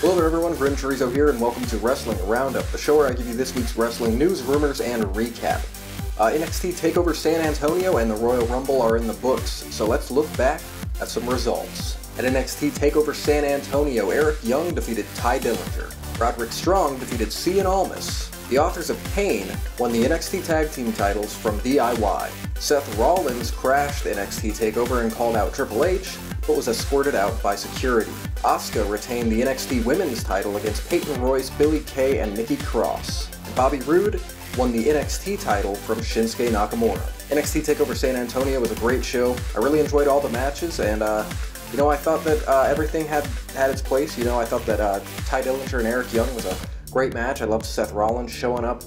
Hello there everyone, GrimmChorizo here, and welcome to Wrestling Roundup, the show where I give you this week's wrestling news, rumors, and recap. NXT Takeover San Antonio and the Royal Rumble are in the books, so let's look back at some results. At NXT Takeover San Antonio, Eric Young defeated Ty Dillinger. Roderick Strong defeated Cien Almas. The Authors of Pain won the NXT Tag Team titles from DIY. Seth Rollins crashed NXT Takeover and called out Triple H, but was escorted out by security. Asuka retained the NXT Women's title against Peyton Royce, Billie Kay, and Nikki Cross. And Bobby Roode won the NXT title from Shinsuke Nakamura. NXT Takeover San Antonio was a great show. I really enjoyed all the matches, and I thought that everything had its place. I thought that Ty Dillinger and Eric Young was a great match. I loved Seth Rollins showing up.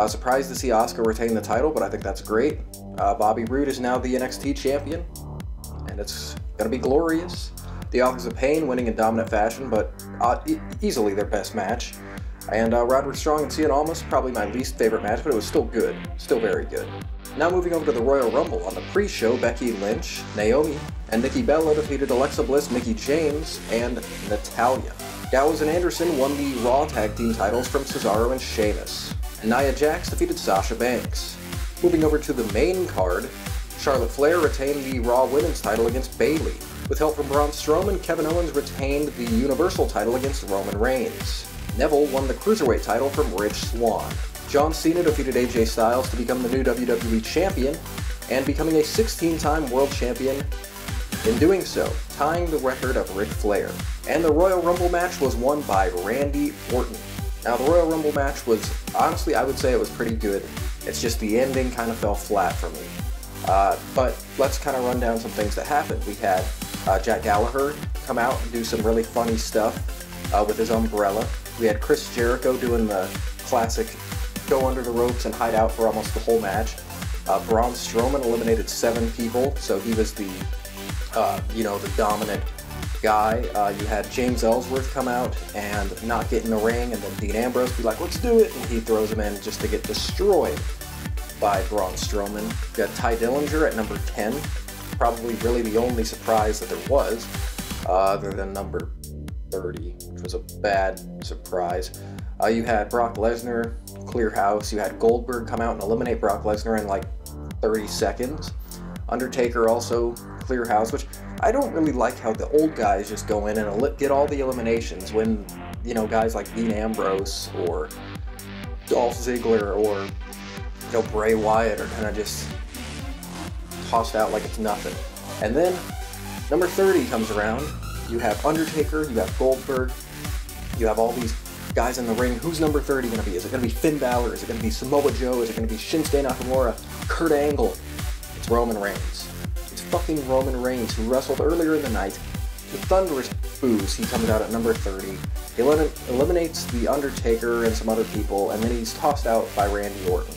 Surprised to see Asuka retain the title, but I think that's great. Bobby Roode is now the NXT champion, and it's gonna be glorious. The Authors of Pain winning in dominant fashion, but easily their best match. And Roderick Strong and Cien Almas, probably my least favorite match, but it was still good. Still very good. Now moving over to the Royal Rumble. On the pre-show, Becky Lynch, Naomi, and Nikki Bella defeated Alexa Bliss, Mickie James, and Natalya. Gallows and Anderson won the Raw Tag Team titles from Cesaro and Sheamus. And Nia Jax defeated Sasha Banks. Moving over to the main card, Charlotte Flair retained the Raw Women's title against Bayley. With help from Braun Strowman, Kevin Owens retained the Universal title against Roman Reigns. Neville won the Cruiserweight title from Rich Swann. John Cena defeated AJ Styles to become the new WWE Champion, and becoming a 16-time World Champion in doing so, tying the record of Ric Flair. And the Royal Rumble match was won by Randy Orton. Now the Royal Rumble match was, honestly, I would say it was pretty good. It's just the ending kind of fell flat for me. But let's kind of run down some things that happened. We had Jack Gallagher come out and do some really funny stuff with his umbrella. We had Chris Jericho doing the classic go under the ropes and hide out for almost the whole match. Braun Strowman eliminated 7 people, so he was the dominant guy. You had James Ellsworth come out and not get in the ring, and then Dean Ambrose be like, let's do it, and he throws him in just to get destroyed by Braun Strowman. You had Ty Dillinger at number 10, probably really the only surprise that there was, other than number 30, which was a bad surprise. You had Brock Lesnar clear house. You had Goldberg come out and eliminate Brock Lesnar in like 30 seconds. Undertaker also clear house, which I don't really like how the old guys just go in and get all the eliminations when, guys like Dean Ambrose or Dolph Ziggler or, Bray Wyatt are kind of just tossed out like it's nothing. And then number 30 comes around. You have Undertaker, you have Goldberg, you have all these guys in the ring. Who's number 30 going to be? Is it going to be Finn Balor? Is it going to be Samoa Joe? Is it going to be Shinsuke Nakamura? Kurt Angle? It's Roman Reigns. It's fucking Roman Reigns, who wrestled earlier in the night. With thunderous boos, he comes out at number 30. He eliminates The Undertaker and some other people, and then he's tossed out by Randy Orton.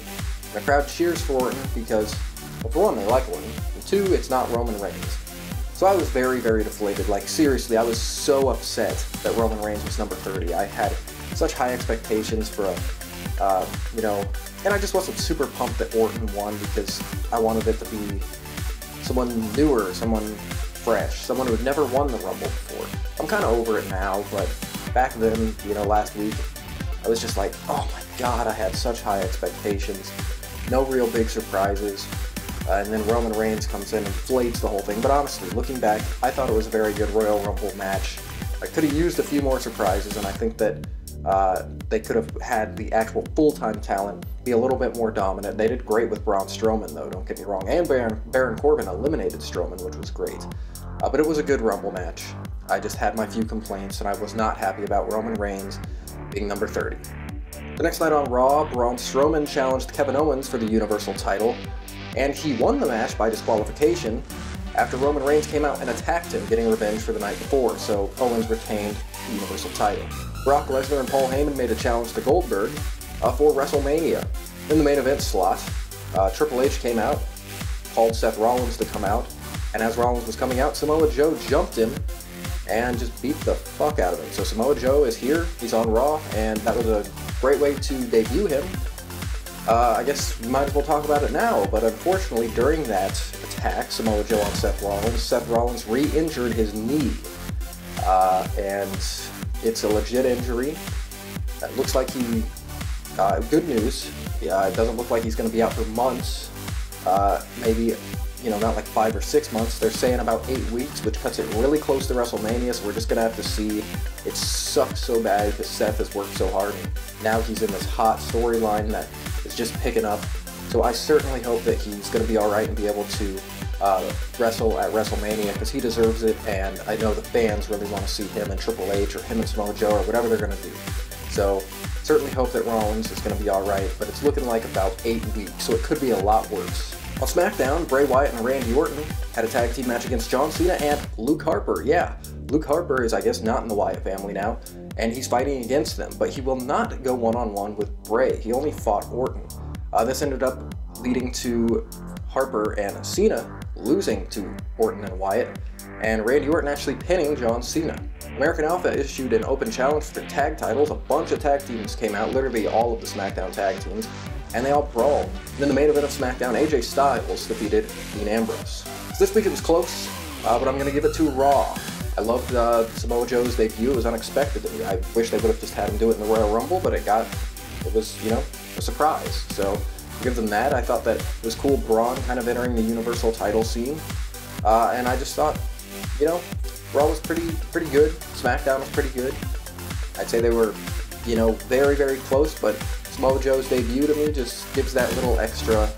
And the crowd cheers for Orton because, well, for one, they like Orton, and 2, it's not Roman Reigns. So I was very, very deflated. Like, seriously, I was so upset that Roman Reigns was number 30. I had such high expectations for and I just wasn't super pumped that Orton won because I wanted it to be someone newer, someone fresh, someone who had never won the Rumble before. I'm kind of over it now, but back then, last week, I was just like, oh my god, I had such high expectations. No real big surprises. And then Roman Reigns comes in and inflates the whole thing. But honestly, looking back, I thought it was a very good Royal Rumble match. I could have used a few more surprises, and I think that they could have had the actual full-time talent be a little bit more dominant. They did great with Braun Strowman, though, don't get me wrong. And Baron Corbin eliminated Strowman, which was great. But it was a good Rumble match. I just had my few complaints, and I was not happy about Roman Reigns being number 30. The next night on Raw, Braun Strowman challenged Kevin Owens for the Universal title, and he won the match by disqualification after Roman Reigns came out and attacked him, getting revenge for the night before, so Owens retained the Universal title. Brock Lesnar and Paul Heyman made a challenge to Goldberg for WrestleMania. In the main event slot, Triple H came out, called Seth Rollins to come out, and as Rollins was coming out, Samoa Joe jumped him and just beat the fuck out of him. So Samoa Joe is here, he's on Raw, and that was a great way to debut him. I guess we might as well talk about it now, but unfortunately during that attack, Samoa Joe on Seth Rollins re-injured his knee. And it's a legit injury. It looks like he, good news, it doesn't look like he's going to be out for months, maybe, you know, not like 5 or 6 months. They're saying about 8 weeks, which cuts it really close to WrestleMania, so we're just going to have to see. It sucks so bad because Seth has worked so hard, and now he's in this hot storyline that is just picking up. So I certainly hope that he's going to be alright and be able to wrestle at WrestleMania, because he deserves it, and I know the fans really want to see him and Triple H, or him and Samoa Joe, or whatever they're going to do. So certainly hope that Rollins is going to be alright, but it's looking like about 8 weeks, so it could be a lot worse. On Smackdown, Bray Wyatt and Randy Orton had a tag team match against John Cena and Luke Harper. Yeah, Luke Harper is, I guess, not in the Wyatt family now, and he's fighting against them, but he will not go one-on-one with Bray. He only fought Orton. This ended up leading to Harper and Cena losing to Orton and Wyatt, and Randy Orton actually pinning John Cena. American Alpha issued an open challenge for their tag titles. A bunch of tag teams came out, literally all of the SmackDown tag teams, and they all brawled. And in the main event of SmackDown, AJ Styles defeated Dean Ambrose. So this week it was close, but I'm going to give it to Raw. I loved Samoa Joe's debut. It was unexpected to me. I wish they would have just had him do it in the Royal Rumble, but it was, you know, a surprise. So I'll give them that. I thought that it was cool, Braun kind of entering the Universal title scene, and I just thought, you know, Raw was pretty good. SmackDown was pretty good. I'd say they were, you know, very, very close, but Samoa Joe's debut to me just gives that little extra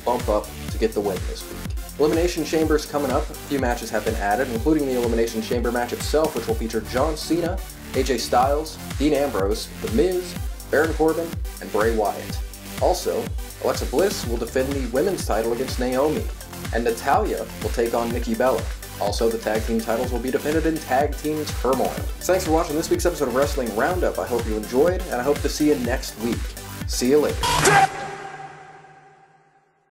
bump up to get the win this week. Elimination Chamber's coming up. A few matches have been added, including the Elimination Chamber match itself, which will feature John Cena, AJ Styles, Dean Ambrose, The Miz, Baron Corbin, and Bray Wyatt. Also, Alexa Bliss will defend the women's title against Naomi, and Natalya will take on Nikki Bella. Also, the tag team titles will be defended in Tag Team Turmoil. So thanks for watching this week's episode of Wrestling Roundup. I hope you enjoyed, and I hope to see you next week. See you later.